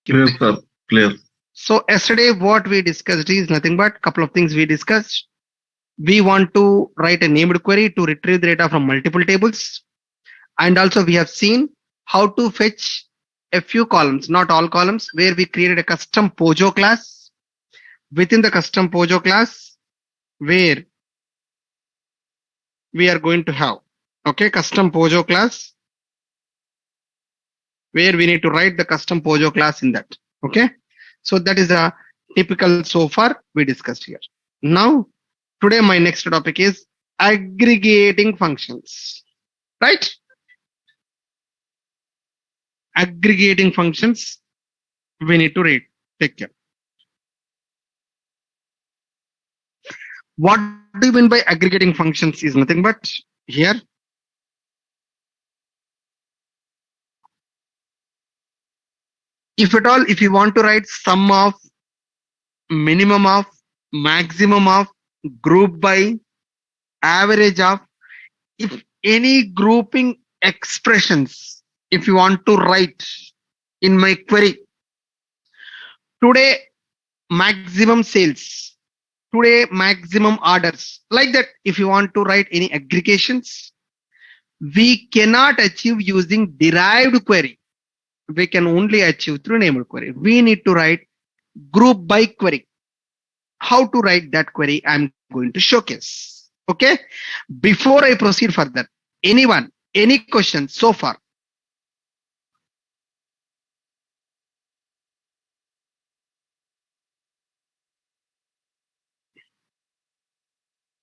Clear, sir. Clear. So yesterday what we discussed is nothing but couple of things we discussed. We want to write a named query to retrieve the data from multiple tables. And also we have seen how to fetch a few columns, not all columns, where we created a custom Pojo class. Within the custom Pojo class, where we are going to have, okay, custom Pojo class, where we need to write the custom Pojo class in that. Okay. So that is a typical so far we discussed here. Now, today my next topic is aggregating functions, right? Aggregating functions we need to read. Take care. What do you mean by aggregating functions is nothing but here if at all if you want to write sum of, minimum of, maximum of, group by, average of, if any grouping expressions if you want to write in my query, today maximum sales, today maximum orders, like that, if you want to write any aggregations, we cannot achieve using derived query. We can only achieve through named query. We need to write group by query. How to write that query I'm going to showcase. Okay. Before I proceed further, anyone, any questions so far?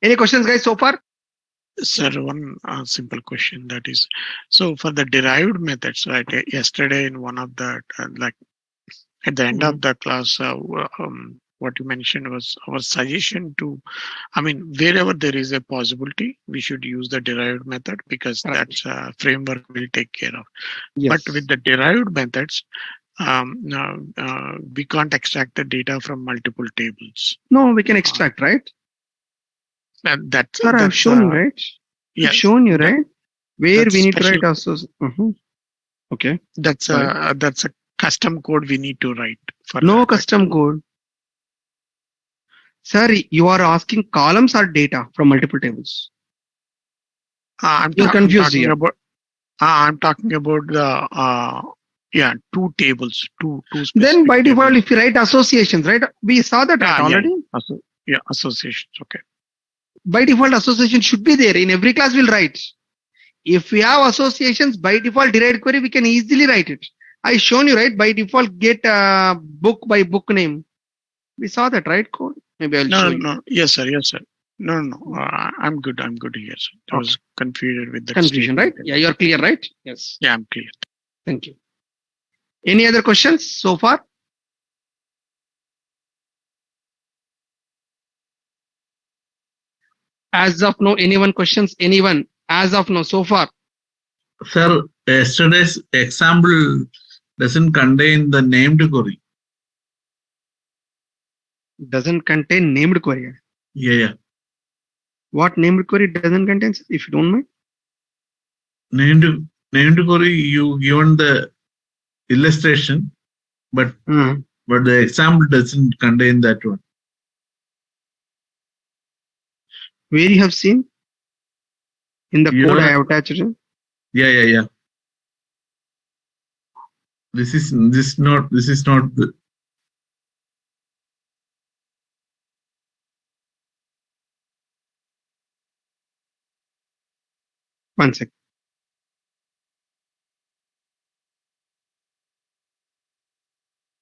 Any questions, guys, so far? Sir, one simple question, that is, so for the derived methods, right? Yesterday in one of the like at the end of the class, what you mentioned was our suggestion to, I mean, wherever there is a possibility, we should use the derived method because Correct. that's framework will take care of. Yes. But with the derived methods, we can't extract the data from multiple tables. No, we can extract, right? And that's Sir, I've shown you, right? yeah, I've shown you, right? Where we need to special, write also. Okay. that's a custom code we need to write for No that. custom code. Sir, you are asking columns or data from multiple tables. You're confused here. I'm talking about the two tables, two specific Then by default, tables. if you write associations, right? We saw that already. Associations. Okay. By default, association should be there. In every class, we'll write. If we have associations, by default, derived query, we can easily write it. I shown you, right? By default, get book by book name. We saw that, right? Code. Maybe I'll show you. No. Yes, sir. No. I'm good here, sir. I was confused with the confusion, right? Yeah, you're clear, right? Yes. Yeah, I'm clear. Thank you. Any other questions so far? As of now, anyone questions? Anyone? As of now, so far? Sir, yesterday's example doesn't contain the named query. Doesn't contain named query. Yeah. What named query doesn't contain, if you don't mind? Named query, you given the illustration, but the example doesn't contain that one. Where you have seen? In the code I have attached it. Yeah. This is not the. One sec.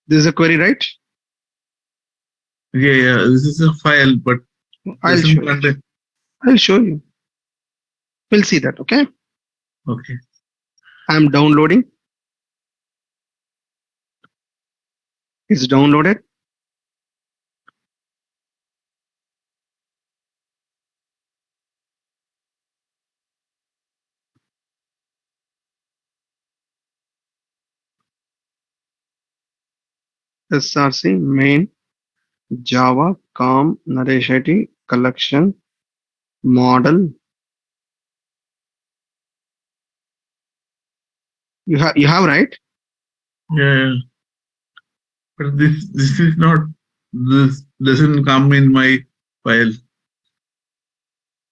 This is a query, right? Yeah. This is a file, but I'll show you. We'll see that, okay? Okay. I'm downloading. It's downloaded. SRC main Java com narration collection model. You have right? Yeah. But this is not, this doesn't come in my file.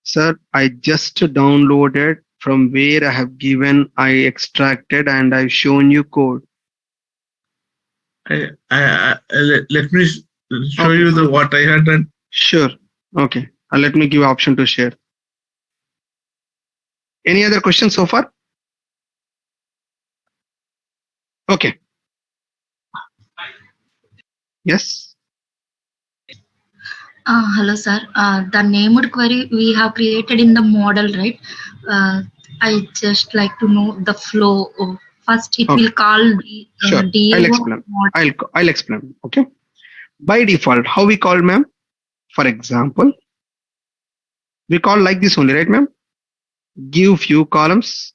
Sir, I just downloaded from where I have given, I extracted and I've shown you code. Let me show Okay. you the what I had done. Sure. Okay. Let me give option to share. Any other questions so far? Okay. Yes. Hello, sir. The named query we have created in the model, right? I just like to know the flow. First, it Okay. will call the Sure. I'll DAO explain. model. I'll explain. Okay. By default, how we call, ma'am? For example, we call like this only, right, ma'am? Give few columns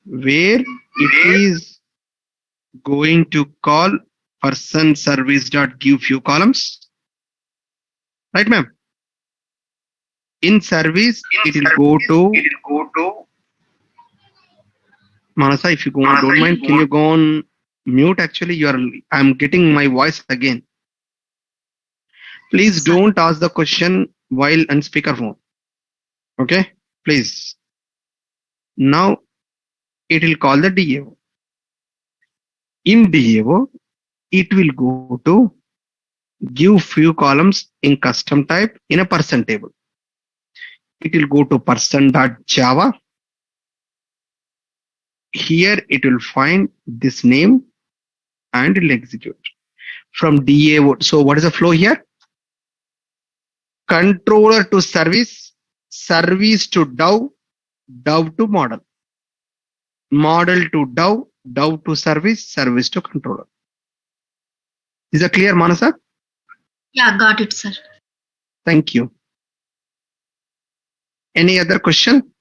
where it is going to call person service dot give few columns, right, ma'am? In service, it will go to Manasa. If you don't mind, can you go on mute? Actually, I'm getting my voice again. Please Sir. don't ask the question while on speakerphone. Okay, please. Now it will call the DAO. In DAO, it will go to give few columns in custom type in a person table. It will go to person.java. Here it will find this name and it will execute from DAO. So what is the flow here? Controller to service, service to DAO, DAO to model, model to DAO, DAO to service, service to controller. Is that clear, Manasa? Yeah, got it, sir. Thank you. Any other question?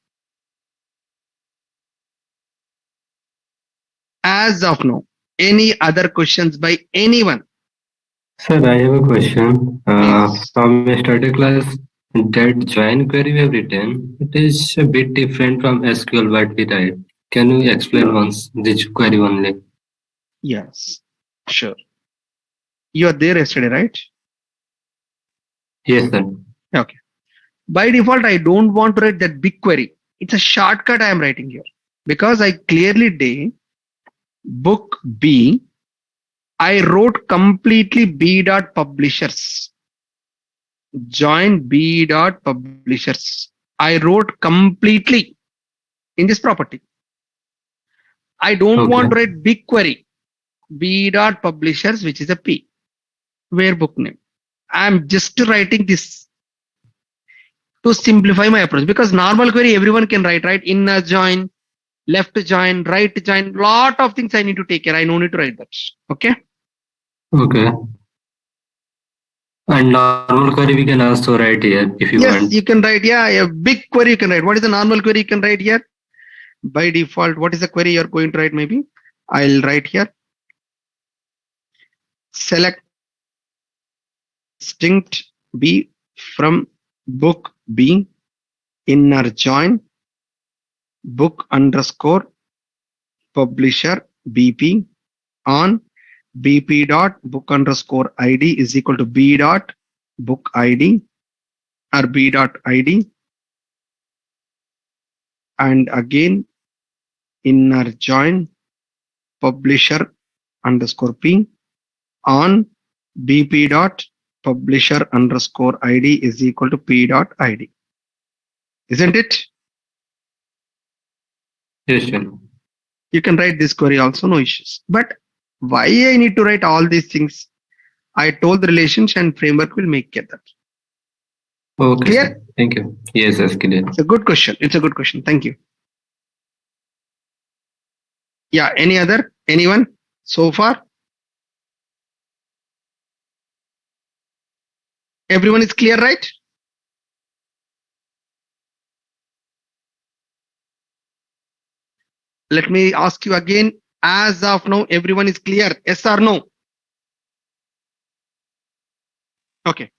As of now, any other questions by anyone? Sir, I have a question. Please. From yesterday class, that join query we have written, it is a bit different from SQL what we write. Can you explain once this query only? Yes, sure. You are there yesterday, right? Yes, sir. Okay. By default, I don't want to write that big query. It's a shortcut I am writing here because I clearly did book B. I wrote completely B dot publishers. Join B dot publishers. I wrote completely in this property. I don't want to write big query. B dot publishers, which is a P. Where book name. I'm just writing this to simplify my approach because normal query everyone can write, right? Inner join, left join, right join, lot of things I need to take care. I no need to write that. Okay. Okay. And normal query we can also write here if you Yes, want. you can write. Yeah, a big query you can write. What is the normal query you can write here? By default, what is the query you're going to write? Maybe I'll write here. Select distinct B from book B, inner join book underscore publisher BP on BP dot book underscore ID is equal to B dot book ID or B dot ID, and again inner join publisher underscore P on BP dot publisher underscore ID is equal to P dot ID. Isn't it? Yes, sir. You can write this query also, no issues. But why I need to write all these things? I told the relations and framework will make it that. Okay, Clear? sir. Thank you. Yes, yes, clear. It's a good question. It's a good question. Thank you. Yeah, any other? Anyone so far? Everyone is clear, right? Let me ask you again. As of now, everyone is clear. Yes or no? Okay.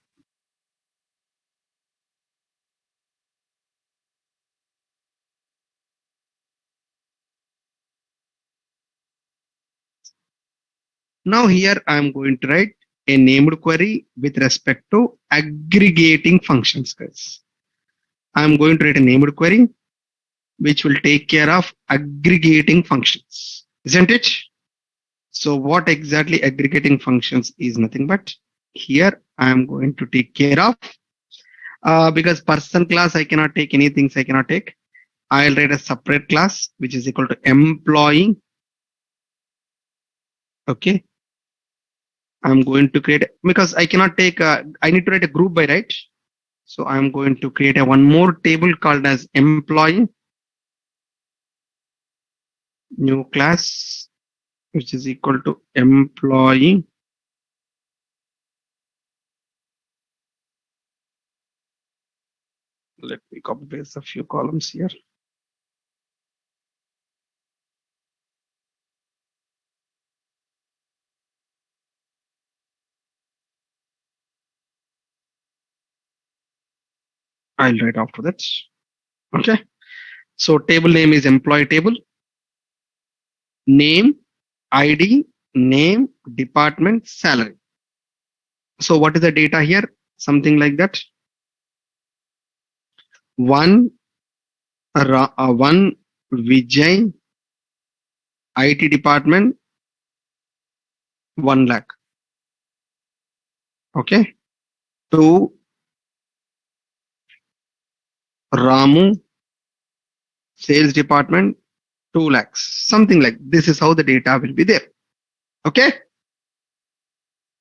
Now here I am going to write a named query with respect to aggregating functions, guys. I am going to write a named query which will take care of aggregating functions, isn't it? So what exactly aggregating functions is nothing but here I am going to take care of because person class I cannot take anything, I cannot take. I'll write a separate class which is equal to employee. Okay. I'm going to create because I cannot take I need to write a group by, right? So I'm going to create a one more table called as employee, new class which is equal to employee. Let me copy paste a few columns here. I'll write after that. Okay. So table name is employee table. Name, ID, name, department, salary. So what is the data here? Something like that. One Vijay, IT department, 1 lakh. Okay. 2 Ramu, sales department, 2 lakhs. Something like this is how the data will be there. Okay.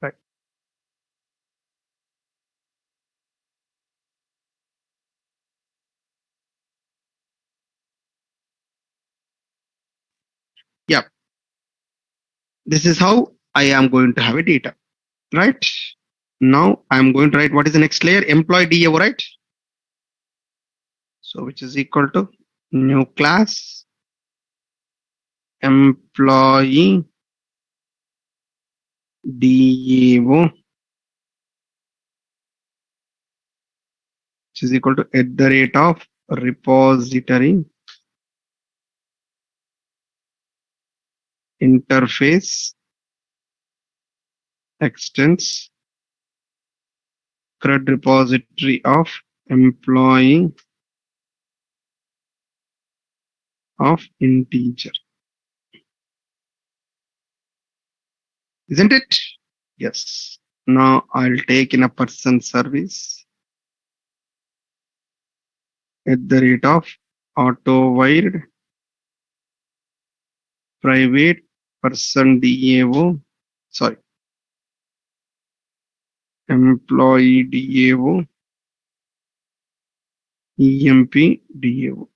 Right. Yeah. This is how I am going to have a data. Right. Now I'm going to write what is the next layer? Employee DAO, right? So which is equal to new class employee DAO, which is equal to @ repository interface extends CRUD repository of employee of integer. Isn't it? Yes. Now I'll take in a person service @ auto-wired private person DAO, sorry, employee DAO, EMP DAO.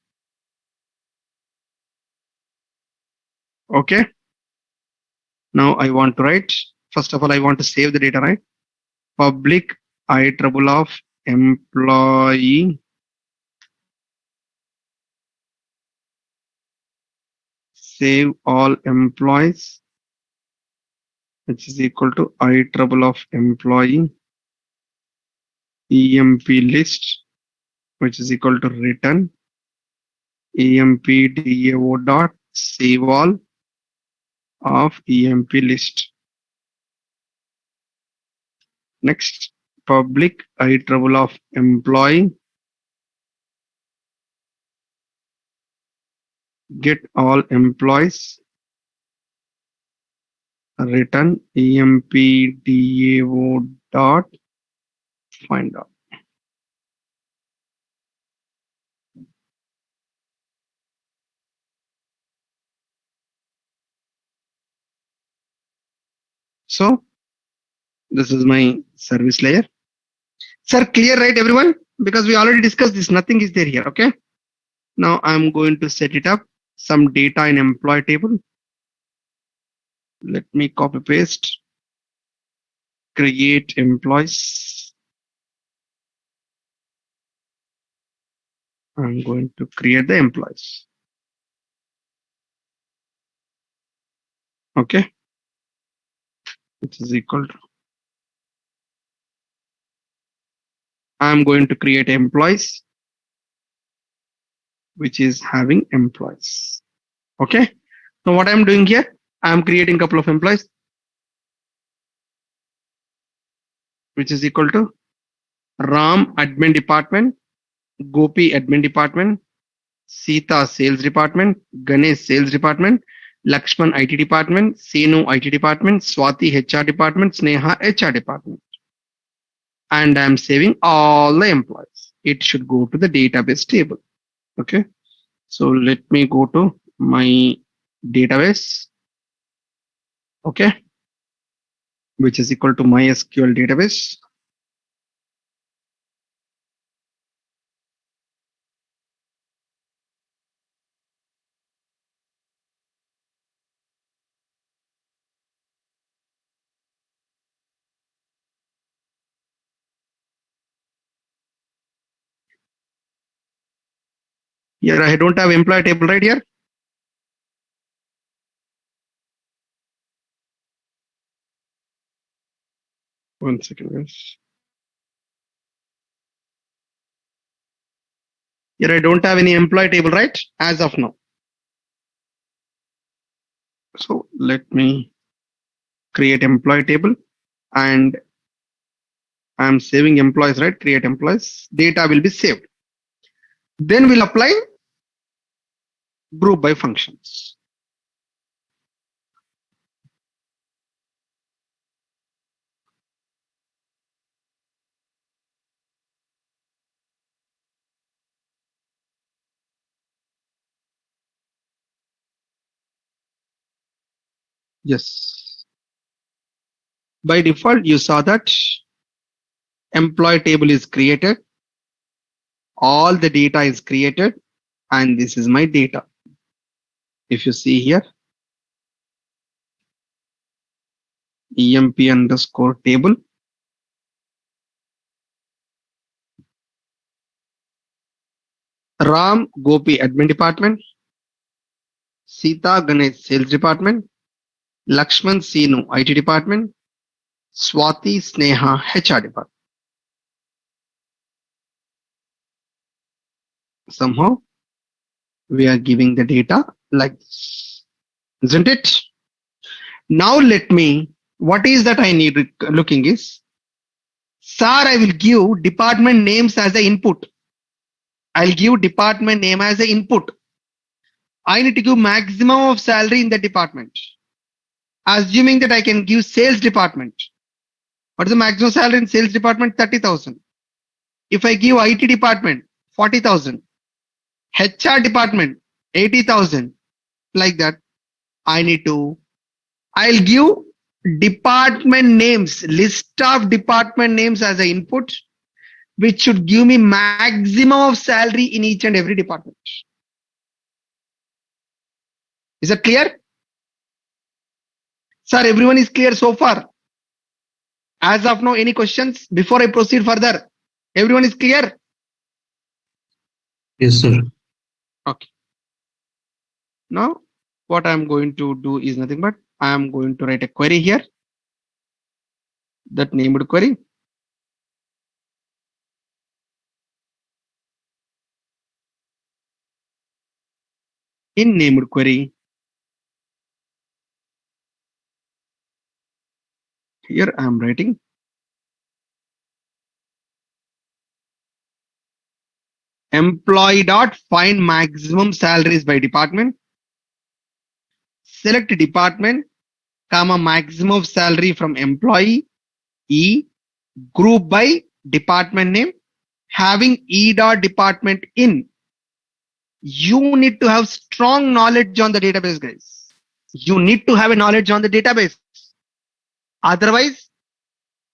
Okay. Now I want to write, first of all, I want to save the data, right? Public IEEE of employee save all employees, which is equal to IEEE of employee EMP list, which is equal to return EMP DAO dot save all of EMP list. Next, public IEEE of employee get all employees return EMP DAO dot find out. So this is my service layer. Sir, clear, right, everyone? Because we already discussed this, nothing is there here. Okay. Now I'm going to set it up some data in employee table. Let me copy paste, create employees. I'm going to create the employees. Okay. Which is equal to, I'm going to create employees, which is having employees. Okay. So what I'm doing here, I'm creating a couple of employees. which is equal to Ram admin department, Gopi admin department, Sita sales department, Ganesh sales department, Lakshman IT department, Senu IT department, Swati HR department, Sneha HR department. And I'm saving all the employees. It should go to the database table. Okay. So let me go to my database. Okay. Which is equal to MySQL database. Here I don't have employee table right here. One second, guys. Here I don't have any employee table, right? As of now. So let me create employee table, and I'm saving employees, right? Create employees. Data will be saved. Then we'll apply group by functions. Yes. By default, you saw that employee table is created. All the data is created, and this is my data. If you see here, emp underscore table. Ram Gopi admin department, Sita Ganesh sales department, Lakshman Sinu IT department, Swati Sneha HR department. Somehow we are giving the data like this, isn't it? Now let me, what is that I need looking is, sir, I will give department names as the input. I'll give department name as the input. I need to give maximum of salary in the department. Assuming that I can give sales department. What is the maximum salary in sales department? 30,000. If I give IT department, 40,000. HR department, 80,000. Like that. I'll give department names, list of department names as an input, which should give me maximum of salary in each and every department. Is that clear? Sir, everyone is clear so far? As of now, any questions before I proceed further? Everyone is clear? Yes, sir. Okay. Now, what I'm going to do is nothing but I am going to write a query here. That named query. In named query, here I am writing employee dot find maximum salaries by department. Select department, comma maximum of salary from employee E, group by department name, having E dot department in. You need to have strong knowledge on the database, guys. You need to have a knowledge on the database. Otherwise,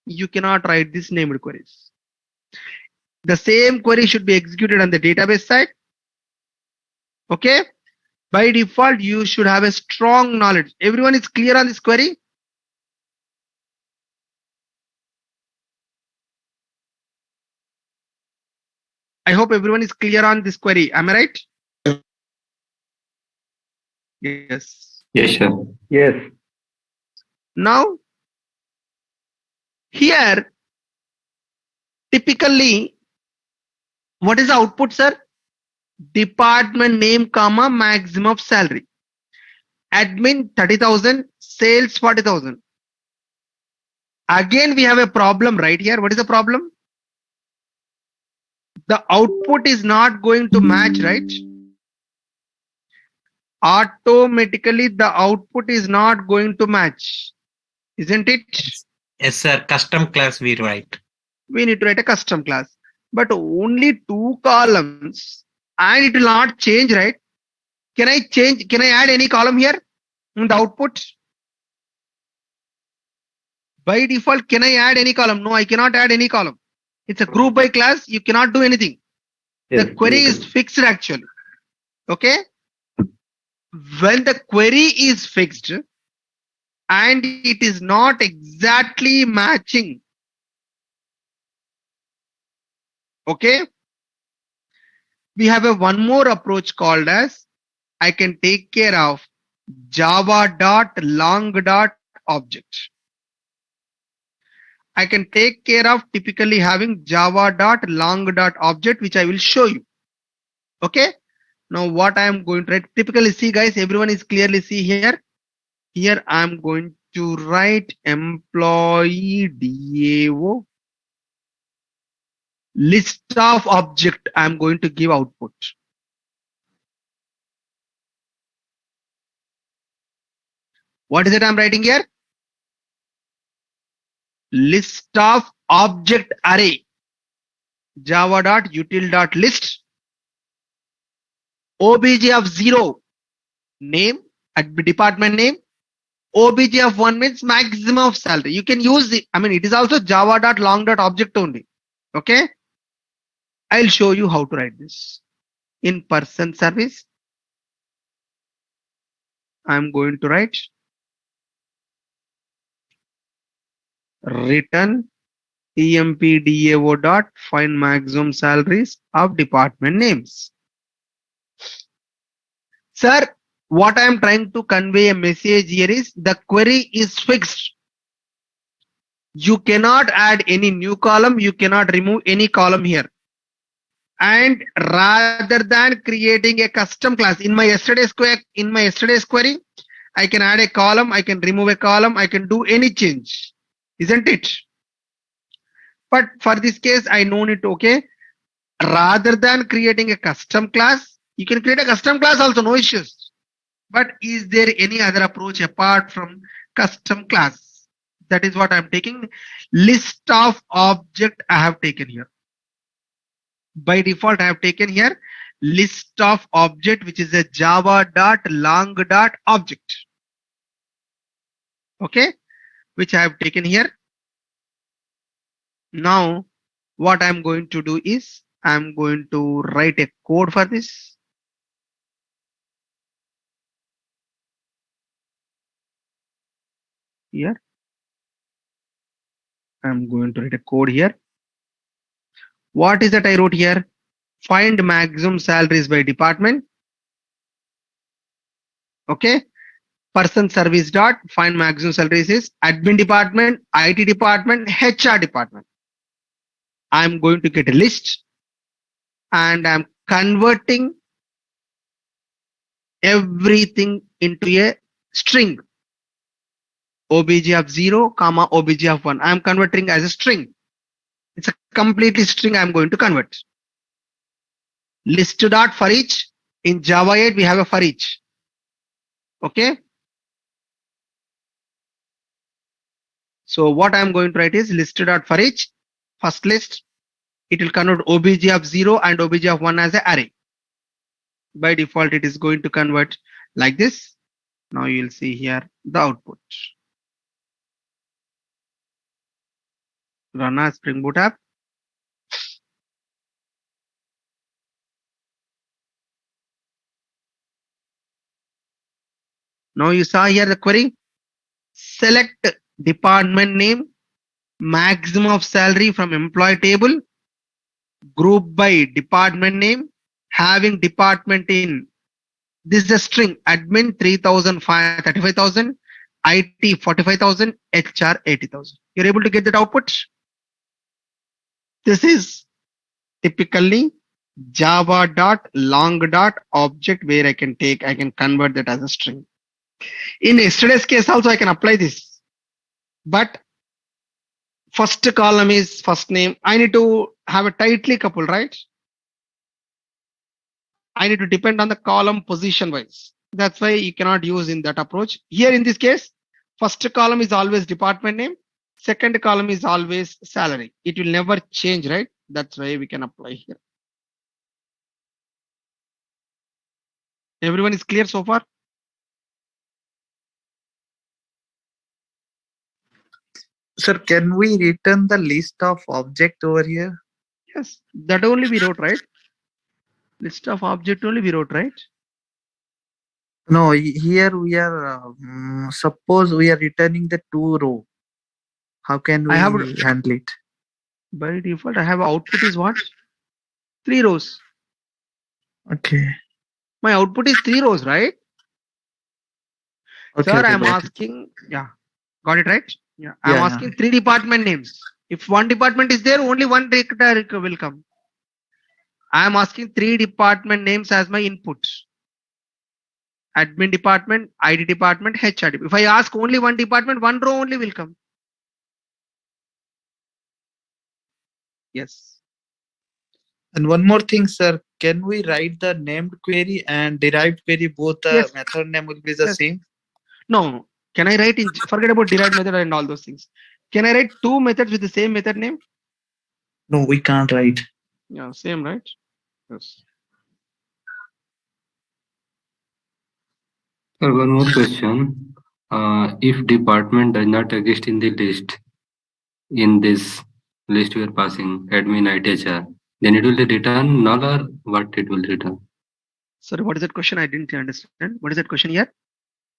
you cannot write these named queries. The same query should be executed on the database side. Okay. By default, you should have a strong knowledge. Everyone is clear on this query? I hope everyone is clear on this query. Am I right? Yes. Yes, sir. Yes. Now, here, typically, what is the output, sir? Department name, comma, maximum of salary. Admin 30,000, sales 40,000. Again, we have a problem right here. What is the problem? The output is not going to match, right? Automatically, the output is not going to match, isn't it? Yes, sir. Custom class we write. We need to write a custom class, but only 2 columns, and it will not change, right? Can I change? Can I add any column here in the output? By default, can I add any column? No, I cannot add any column. It's a group by class. You cannot do anything. The query is fixed actually. Okay. When the query is fixed and it is not exactly matching. Okay. We have a one more approach called as I can take care of java.long.object. I can take care of typically having java.long.object, which I will show you. Okay. Now what I am going to write, typically see guys, everyone is clearly see here. Here I am going to write employee DAO list of object. I am going to give output. What is it I'm writing here? List of object array java.util.list obj of 0 name at department name, obj of 1 means maximum of salary. You can use it. I mean, it is also java.long.object only. Okay. I'll show you how to write this in person service. I'm going to write return empdao dot find maximum salaries of department names. Sir, what I am trying to convey a message here is the query is fixed. You cannot add any new column. You cannot remove any column here. And rather than creating a custom class in my yesterday's query, I can add a column. I can remove a column. I can do any change, isn't it? But for this case, I know it. Okay. Rather than creating a custom class, you can create a custom class also, no issues. But is there any other approach apart from custom class? That is what I'm taking. List of object I have taken here. By default, I have taken here list of object, which is a java.long.object. Okay, which I have taken here. Now, what I'm going to do is I'm going to write a code for this. Here, I'm going to write a code here. What is that I wrote here? Find maximum salaries by department. Okay. Person service dot find maximum salaries is admin department, IT department, HR department. I'm going to get a list and I'm converting everything into a string. Obj of 0, comma obj of 1. I'm converting as a string. It's a completely string I'm going to convert. List dot for each. In Java 8, we have a for each. Okay. So what I'm going to write is list dot for each. First list. It will convert obj of 0 and obj of 1 as an array. By default, it is going to convert like this. Now you will see here the output. Run a Spring Boot app. Now you saw here the query. Select department name, maximum of salary from employee table, group by department name, having department in. This is a string. Admin 35,000, IT 45,000, HR 80,000. You're able to get that output. This is typically java.long.object where I can convert that as a string. In yesterday's case also I can apply this, but First column is first name. I need to have a tightly coupled, right? I need to depend on the column position wise. That's why you cannot use in that approach. Here in this case, first column is always department name. Second column is always salary. It will never change, right? That's why we can apply here. Everyone is clear so far? Sir, can we return the list of object over here? Yes, that only we wrote, right? List of object only we wrote, right? No, here we are, suppose we are returning the 2 row. How can I have we handle it? by default, I have output is what? 3 rows. Okay. My output is 3 rows, right? Okay, Sir, okay, I'm got it. asking, yeah, got it right? Yeah, I'm Yeah, asking 3 department names. If one department is there, only one director will come. I'm asking 3 department names as my input. Admin department, ID department, HR. If I ask only one department, one row only will come. Yes. And one more thing, sir. Can we write the named query and derived query, both the Yes. method name will be the Yes. same? No. Can I write in, forget about derived method and all those things. Can I write 2 methods with the same method name? No, we can't write. Yeah, same, right? Yes. Sir, one more question. If department does not exist in the list, in this list we are passing, admin, IT, HR, then it will return null or what it will return? Sorry, what is that question? I didn't understand. What is that question here?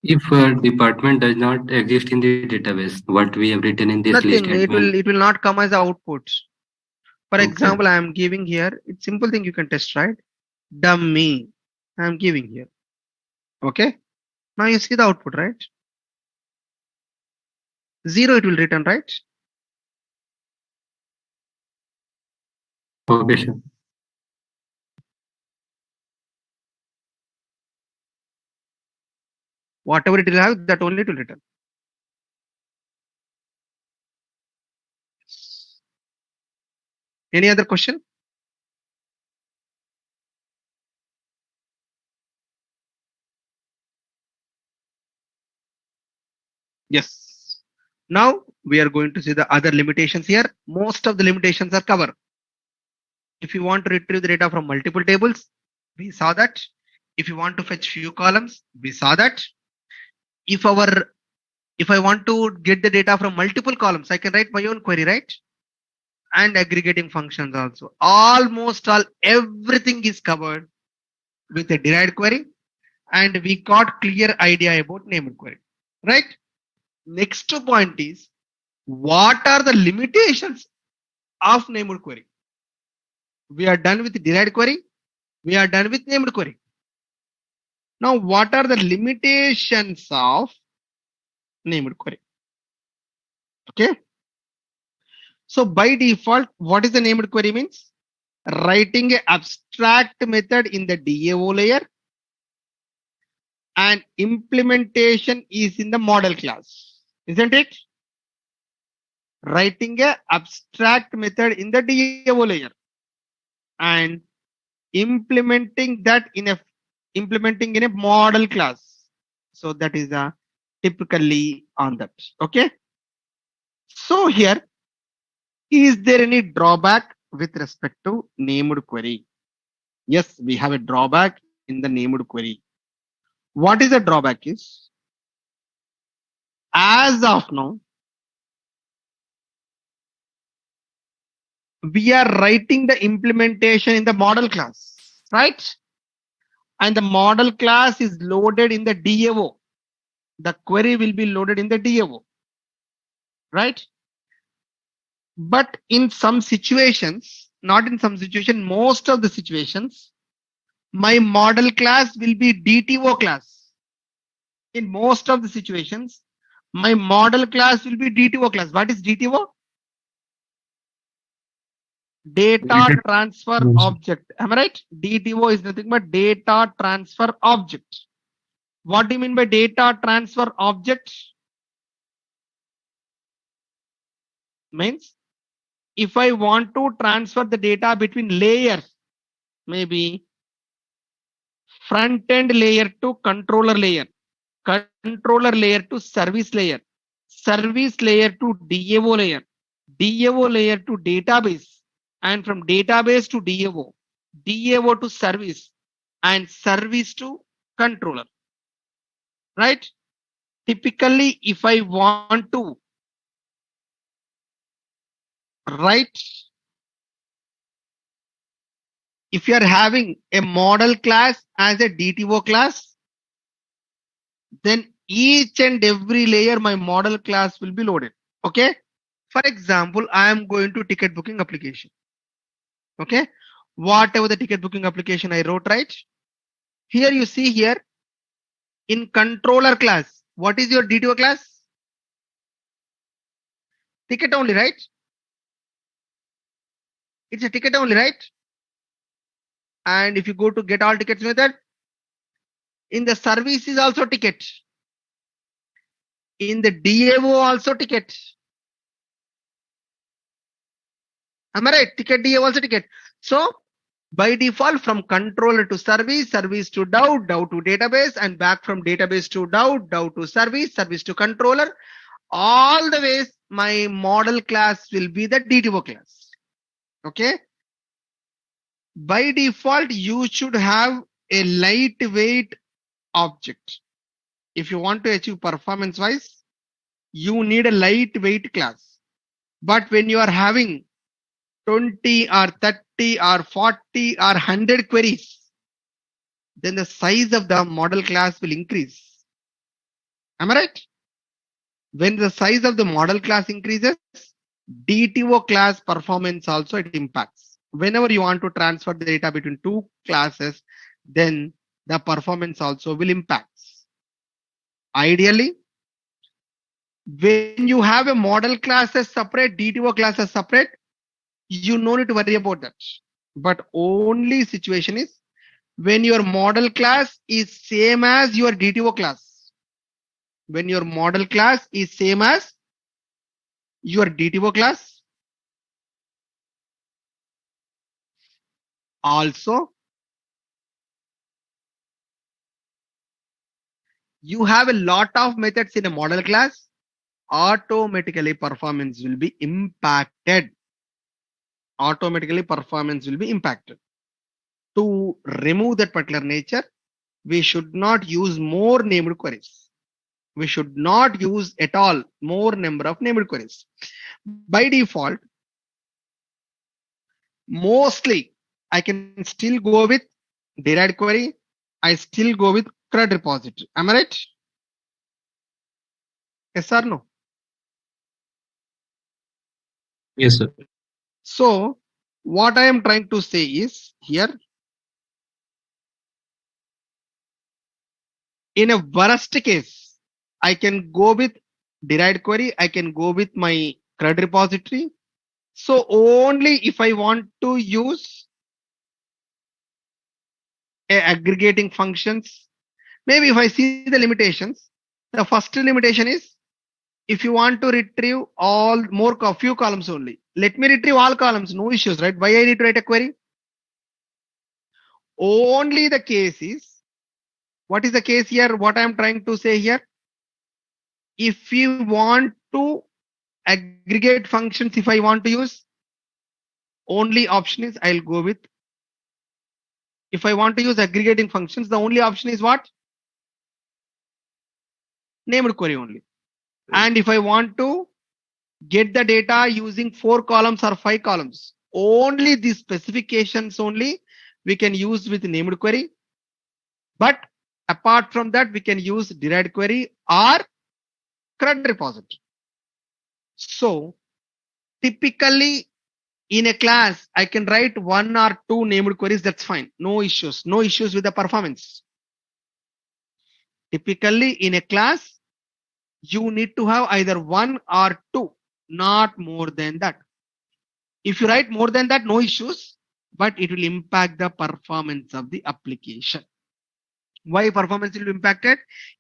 If a department does not exist in the database, what we have written in this list, Nothing. It will not come as output. For Okay. example, I am giving here. It's simple thing you can test, right? Dummy. I am giving here. Okay. Now you see the output, right? 0 it will return, right? Okay, sure. Whatever it will have, that only it will return. Any other question? Yes. Now we are going to see the other limitations here. Most of the limitations are covered. If you want to retrieve the data from multiple tables, we saw that. If you want to fetch few columns, we saw that. If I want to get the data from multiple columns, I can write my own query, right? And aggregating functions also. Almost all everything is covered with a derived query, and we got clear idea about named query, right? Next point is, what are the limitations of named query? We are done with derived query. We are done with named query. Now, what are the limitations of named query? Okay. So by default, what is the named query means? Writing an abstract method in the DAO layer, and implementation is in the model class, isn't it? Writing a abstract method in the DAO layer and implementing in a model class. So that is typically on that. Okay. So here, is there any drawback with respect to named query? Yes, we have a drawback in the named query. What is the drawback is, as of now, we are writing the implementation in the model class, right? And the model class is loaded in the DAO. The query will be loaded in the DAO, right? But in some situations, not in some situation, most of the situations, my model class will be DTO class. In most of the situations, my model class will be DTO class. What is DTO? Data transfer object. Am I right? DTO is nothing but data transfer object. What do you mean by data transfer object? Means if I want to transfer the data between layers, maybe front end layer to controller layer, controller layer to service layer to DAO layer, DAO layer to database, and from database to DAO, DAO to service, and service to controller. Right? Typically, if I want to write, if you are having a model class as a DTO class, then each and every layer my model class will be loaded. Okay. For example, I am going to ticket booking application. Okay. Whatever the ticket booking application I wrote, right? Here you see here in controller class, what is your DTO class? Ticket only, right? It's a ticket only, right? And if you go to get all tickets method, in the service is also ticket. In the DAO also ticket. Am I right? Ticket DAO also ticket. So by default from controller to service, service to DAO, DAO to database, and back from database to DAO, DAO to service, service to controller. All the ways my model class will be the DTO class. Okay. By default, you should have a lightweight object. If you want to achieve performance wise, you need a lightweight class. But when you are having 20 or 30 or 40 or 100 queries, then the size of the model class will increase. Am I right? When the size of the model class increases, DTO class performance also it impacts. Whenever you want to transfer the data between two classes, then the performance also will impact. Ideally, when you have a model class as separate, DTO class as separate, you no need to worry about that. But only situation is when your model class is same as your DTO class. When your model class is same as your DTO class, also you have a lot of methods in a model class, automatically performance will be impacted. Automatically performance will be impacted. To remove that particular nature, we should not use more named queries. We should not use at all more number of named queries. By default, mostly I can still go with derived query. I still go with CRUD repository. Am I right? Yes or no? Yes, sir. So what I am trying to say is here, in a worst case, I can go with derived query. I can go with my CRUD repository. So only if I want to use aggregating functions, maybe if I see the limitations, the first limitation is if you want to retrieve all more few columns only. Let me retrieve all columns, no issues, right? Why I need to write a query? Only the case is, what is the case here? What I am trying to say here, if you want to aggregate functions, if I want to use, only option is I'll go with, if I want to use aggregating functions, the only option is what? Named query only. And if I want to get the data using 4 columns or 5 columns, only these specifications only we can use with named query. But apart from that, we can use derived query or CRUD repository. So typically in a class, I can write 1 or 2 named queries. That's fine. No issues. No issues with the performance. Typically in a class, you need to have either 1 or 2, not more than that. If you write more than that, no issues, but it will impact the performance of the application. Why performance will be impacted?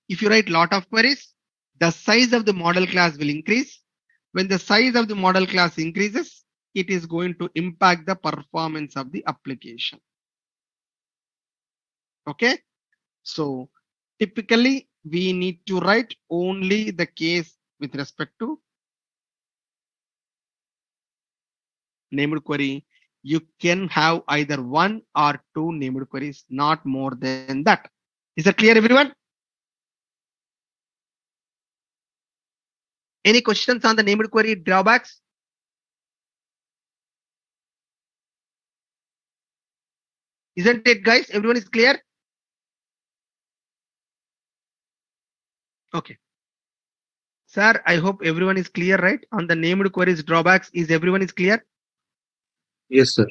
If you write lot of queries, the size of the model class will increase. When the size of the model class increases, it is going to impact the performance of the application. Okay. So typically we need to write only the case with respect to named query. You can have either one or two named queries, not more than that. Is that clear, everyone? Any questions on the named query drawbacks? Isn't it, guys? Everyone is clear? Okay. Sir, I hope everyone is clear, right? On the named queries drawbacks, is everyone is clear? Yes, sir.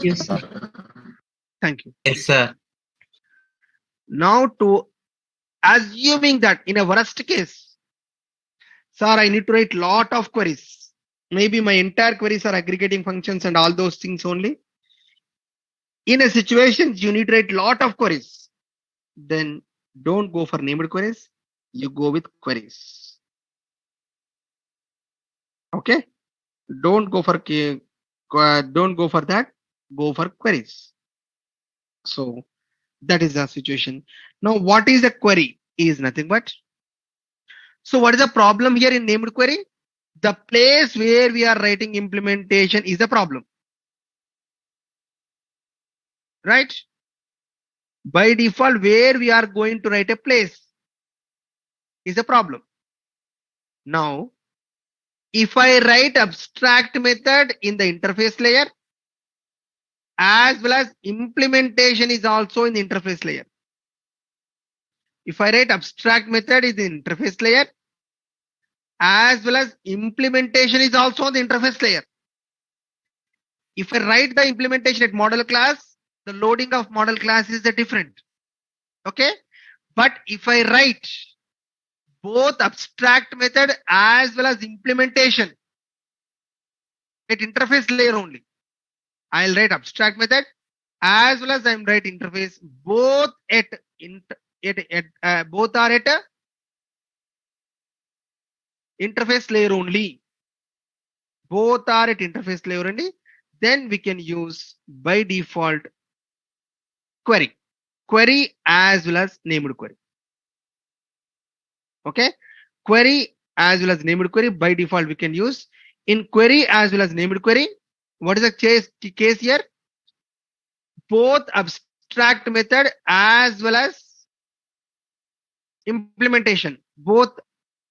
Yes, sir. Thank you. Yes, sir. Now to assuming that in a worst case, sir, I need to write lot of queries. Maybe my entire queries are aggregating functions and all those things only. In a situation, you need to write lot of queries. Then don't go for named queries. You go with queries. Okay. Don't go for that. Go for queries. So that is the situation. Now, what is a query? Is nothing but. So what is the problem here in named query? The place where we are writing implementation is a problem. Right? By default, where we are going to write a place is a problem. Now, if I write abstract method in the interface layer, as well as implementation is also in the interface layer. If I write abstract method in the interface layer, as well as implementation is also on the interface layer. If I write the implementation at model class, the loading of model class is the different. Okay. But if I write both abstract method as well as implementation at interface layer only, I'll write abstract method as well as I'm write interface both both are at a interface layer only. Both are at interface layer only. Then we can use by default query as well as named query. Okay. Query as well as named query by default we can use. In query as well as named query, what is the case here? Both abstract method as well as implementation, both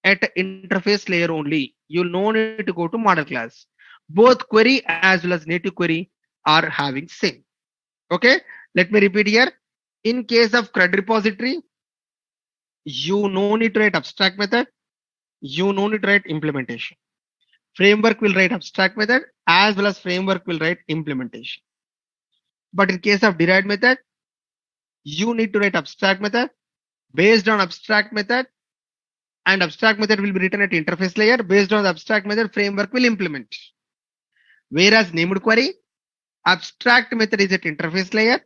at interface layer only. You'll no need to go to model class. Both query as well as native query are having same. Okay. Let me repeat here. In case of CRUD repository, you no need to write abstract method. You no need to write implementation. Framework will write abstract method as well as framework will write implementation. But in case of derived method, you need to write abstract method based on abstract method, and abstract method will be written at interface layer. Based on the abstract method, framework will implement. Whereas named query, abstract method is at interface layer,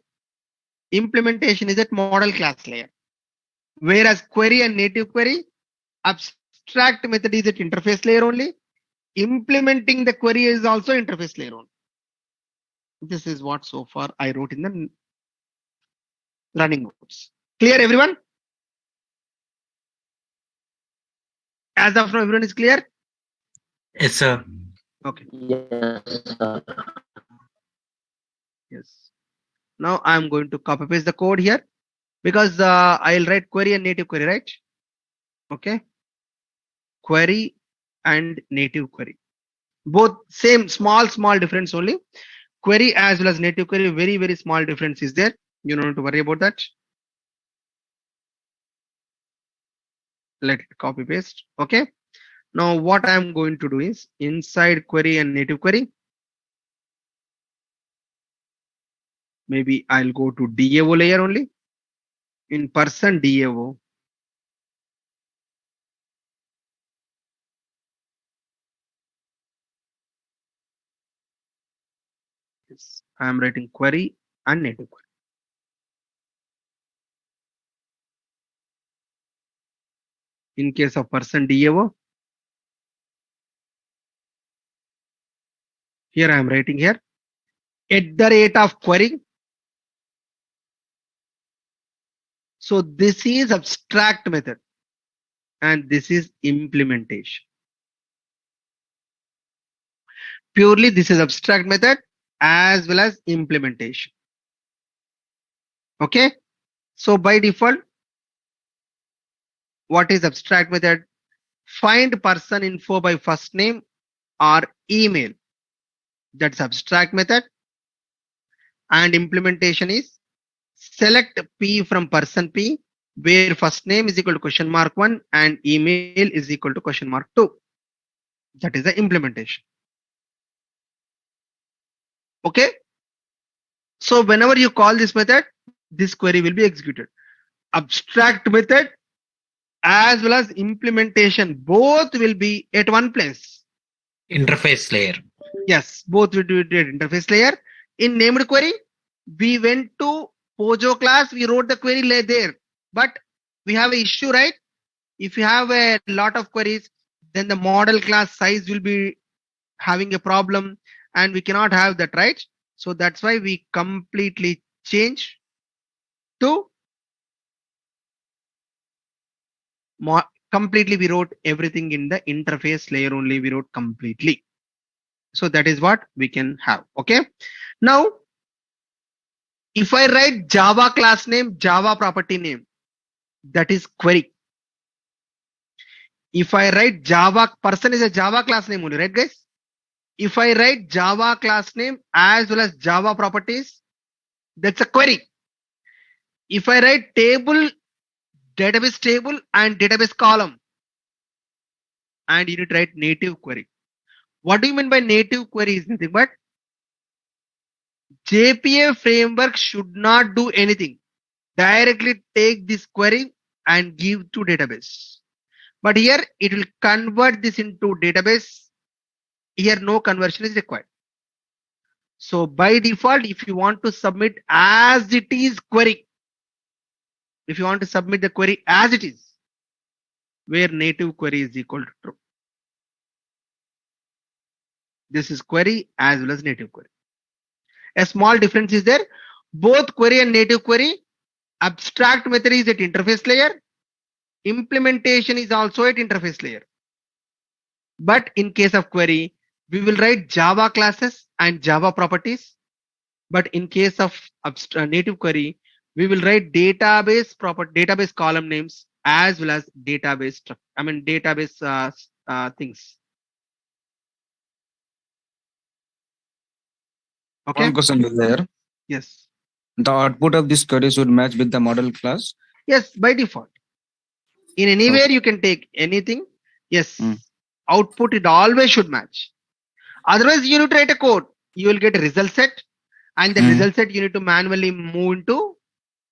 implementation is at model class layer. Whereas query and native query, abstract method is at interface layer only. Implementing the query is also interface layer only. This is what so far I wrote in the running notes. Clear, everyone? As of now, everyone is clear? Yes, sir. Okay. Yes, sir. Yes. Now I'm going to copy paste the code here because I'll write query and native query, right? Okay. Query and native query. Both same small difference only. Query as well as native query, very small difference is there. You don't have to worry about that. Let it copy paste. Okay. Now what I'm going to do is inside query and native query, maybe I'll go to DAO layer only. In person DAO, yes, I'm writing query and native query. In case of person DAO, Here I am writing here. At the rate of query. So this is abstract method and this is implementation. Purely this is abstract method as well as implementation. Okay. So by default, what is abstract method? Find person info by first name or email. That's abstract method. And implementation is select P from person P, where first name is equal to question mark 1 and email is equal to question mark 2. That is the implementation. Okay. So whenever you call this method, this query will be executed. Abstract method as well as implementation, both will be at one place. Interface layer. Yes, both will be at interface layer. In named query, we went to Pojo class, we wrote the query there, but we have an issue, right? If you have a lot of queries, then the model class size will be having a problem and we cannot have that, right? So that's why we completely change to completely we wrote everything in the interface layer only, we wrote completely. So that is what we can have. Okay. Now, if I write Java class name, Java property name, that is query. If I write Java person is a Java class name only, right guys? If I write Java class name as well as Java properties, that's a query. If I write table, database table and database column, and you need to write native query. What do you mean by native query is nothing but JPA framework should not do anything. Directly take this query and give to database. But here it will convert this into database. Here no conversion is required. So by default, if you want to submit as it is query, if you want to submit the query as it is, where native query is equal to true. This is query as well as native query. A small difference is there. Both query and native query, abstract method is at interface layer. Implementation is also at interface layer. But in case of query, we will write Java classes and Java properties. But in case of native query, we will write database column names as well as database things. Okay. One question is there. Yes. The output of this query should match with the model class. Yes, by default. In anywhere you can take anything. Yes. Output it always should match. Otherwise, you need to write a code. You will get a result set, and the result set you need to manually move into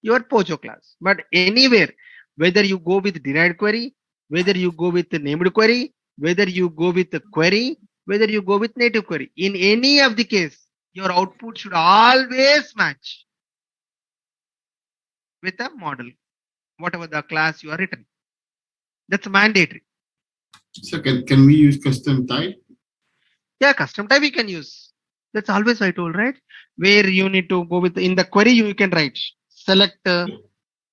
your Pojo class. But anywhere, whether you go with derived query, whether you go with the named query, whether you go with the query, whether you go with native query, in any of the case, your output should always match with the model, whatever the class you are written. That's mandatory. So can we use custom type? Yeah, custom type we can use. That's always I told, right? Where you need to go with in the query you can write select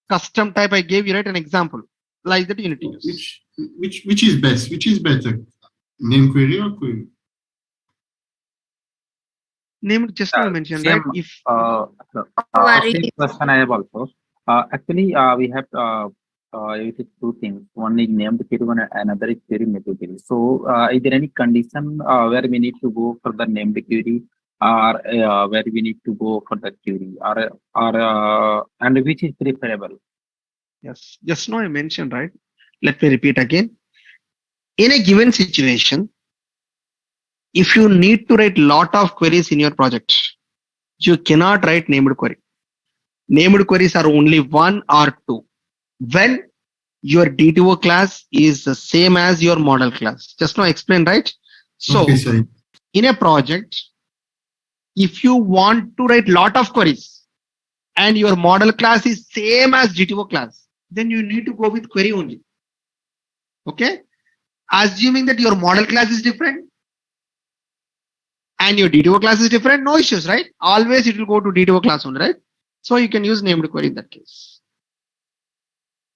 custom type. I gave you right an example like that you need to use. Which is best? Which is better? Name query or query? Name just now I mentioned, right? If same question I have also. Actually, we have it is two things. One is named query, one another is query native query. So, is there any condition where we need to go for the named query, or where we need to go for the query, or and which is preferable? Yes, just now I mentioned, right? Let me repeat again. In a given situation, if you need to write lot of queries in your project, you cannot write named query. Named queries are only one or two. When your DTO class is the same as your model class. Just now explain, right? So in a project, if you want to write lot of queries and your model class is same as DTO class, then you need to go with query only. Okay. Assuming that your model class is different and your DTO class is different, no issues, right? Always it will go to DTO class only, right? So you can use named query in that case.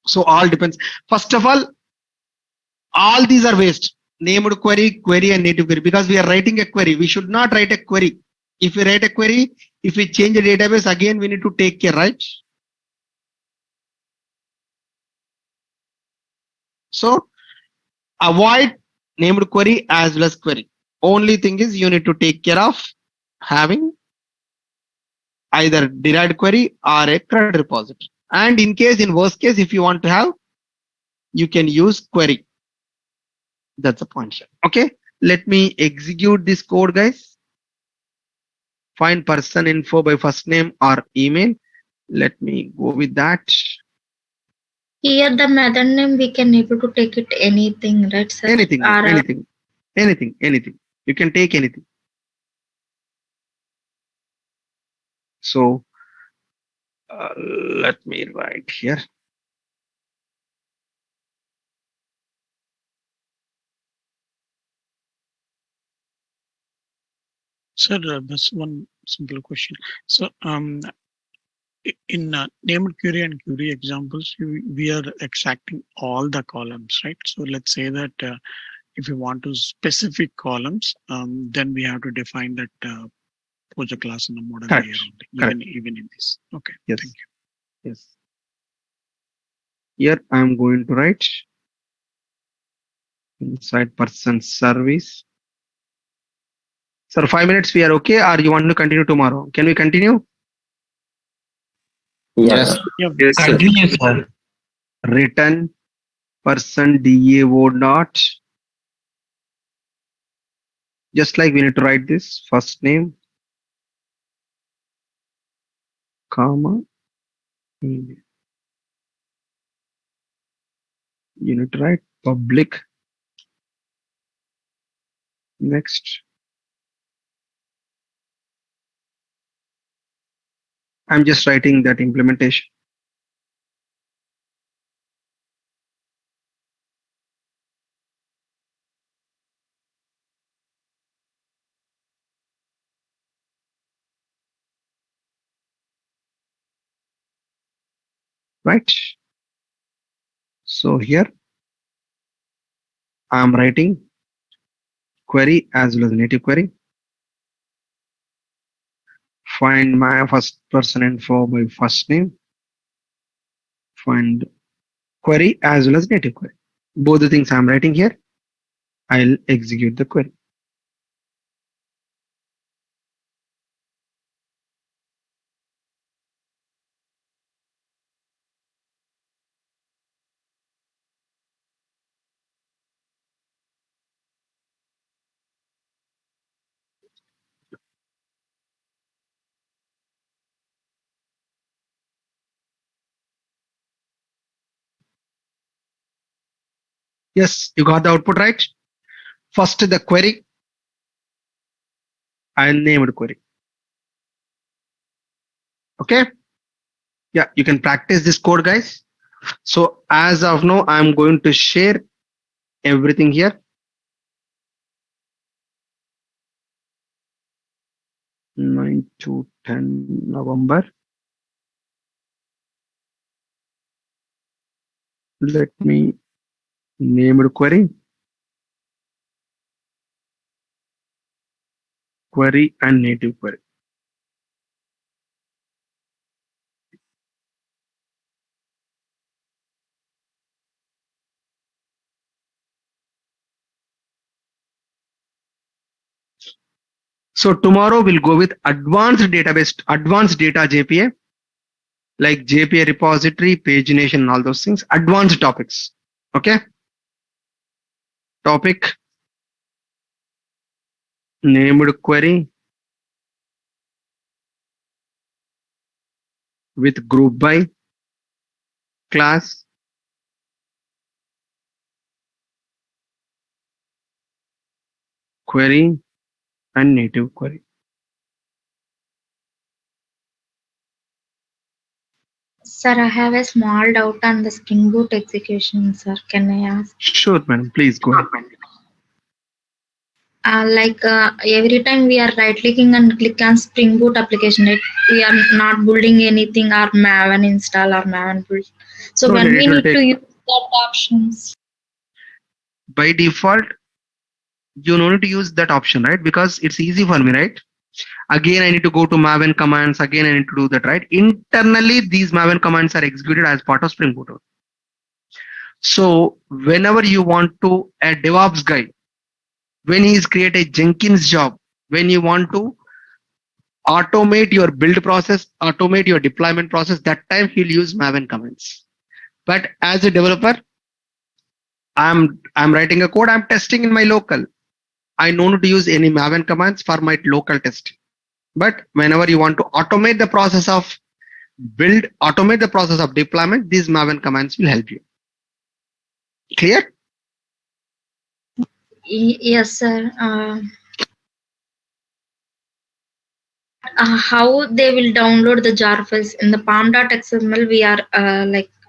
So all depends. First of all these are waste. Named query, query and native query, because we are writing a query. We should not write a query. If we write a query, if we change the database, again we need to take care, right? So avoid named query as well as query. Only thing is you need to take care of having either derived query or a CRUD repository. And in case, in worst case, if you want to have, you can use query. That's the point here. Okay, let me execute this code, guys. Find person info by first name or email. Let me go with that. Here the method name we can able to take it anything, right, sir? Anything, Or, anything. You can take anything. So let me write here. Sir, that's one simple question. So, in named query and query examples, we are extracting all the columns, right? So let's say that if you want to specific columns, then we have to define that project class in the model Correct. layer only, even in this. Okay. Yes. Thank you. Yes. Here I'm going to write inside person service. Sir, 5 minutes we are okay, or you want to continue tomorrow? Can we continue? Yes. Yeah. Continue, sir. Return person DAO dot. Just like we need to write this first name, comma, email. You need to write public. Next. I'm just writing that implementation. Right. So here I'm writing query as well as native query. Find my first person info by first name. Find query as well as native query. Both the things I'm writing here. I'll execute the query. Yes, you got the output right. First the query. I named query. Okay. Yeah, you can practice this code, guys. So as of now, I'm going to share everything here. 9 to 10 November. Let me name the query. Query and native query. So tomorrow we'll go with advanced data JPA, like JPA repository, pagination, and all those things. Advanced topics. Okay. Topic, named query with group by, class, query, and native query. sir, I have a small doubt on the Spring Boot execution, sir. Can I ask? Sure, madam. Please go ahead. Every time we are right clicking and click on Spring Boot application, right? We are not building anything or Maven install or Maven build. So No, when it we will need to take use that options. by default, you don't need to use that option, right? Because it's easy for me, right? Again, I need to go to Maven commands. Again, I need to do that, right? Internally, these Maven commands are executed as part of Spring Boot. So whenever you want to a DevOps guy, when he's create a Jenkins job, when you want to automate your build process, automate your deployment process, that time he'll use Maven commands. But as a developer, I'm writing a code, I'm testing in my local. I don't need to use any Maven commands for my local test. But whenever you want to automate the process of build, automate the process of deployment, these Maven commands will help you. Clear? Yes, sir. How they will download the jar files in the palm.xml? We are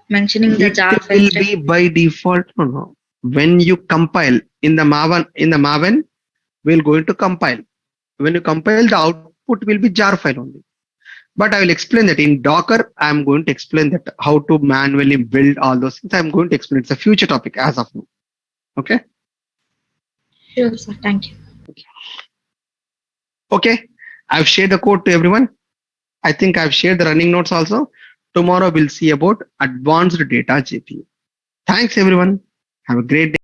mentioning the jar It files. will be by default. No. When you compile in the Maven, we're going to compile. When you compile, the output will be jar file only. But I will explain that in Docker. I'm going to explain that how to manually build all those things. I'm going to explain. It's a future topic as of now. Okay. Sure, sir. Thank you. Okay. I've shared the code to everyone. I think I've shared the running notes also. Tomorrow we'll see about advanced data GPU. Thanks everyone. Have a great day.